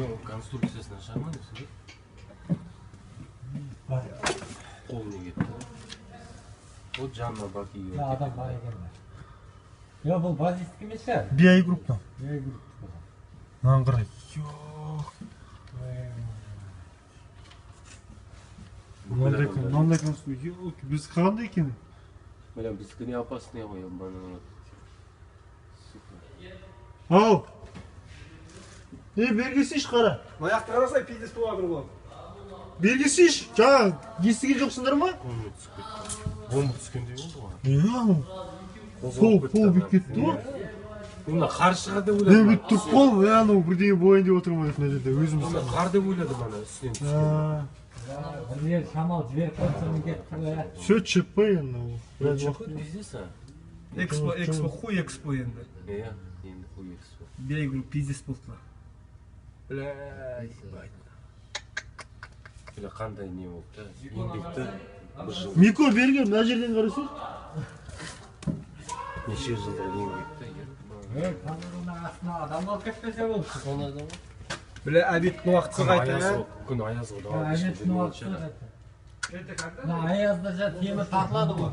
Конструкциясын ашамын десің бе? Қол не кетті? О, жанна бакиге. Адам бар екен. Я бұл базистік емес шығар? BI групптан. BI групп. Мынаған қарай. Йоқ. Мынандай конструкция. Біз қандай екен? Бля, біздікі не опасный ғой, ебаный. Ау! Бергесейші қара. Аяқты қарасай, пиздес болатыр бұл. Бергесейші. Жаңа естіген жоқсыңдар ма? Бомба түсіп кетті. Бомба түскендей болды ғой. Сол бит кетті ғой. Мына қар шығар деп Мен ойладым. бүйтіп тұрып қалдым, анау бірдеңе болайын деп отырмын мына жерде өзіміз. Қар деп ойладым ана үстінен түскен. Бір шамал жіберіп қойсаң кетті ғой. Все ЧП анау. Чықы пиздес а? Экспо, хуй экспо енді. Иә, енді хуй экспо. BI групп пиздес болды. Бля, қандай не болды? Еңбекті бір жыл. Мико берген, мына жерден қарасай. Неше жылдық еңбекті. Камераның астына адам алып кетпесе болды. Соны адам ғой. Бля, обедтің уақытысы қайта. Күн аяз ғой. Әжеттің уақытысы қайта. Аязда темір тақылады ғой.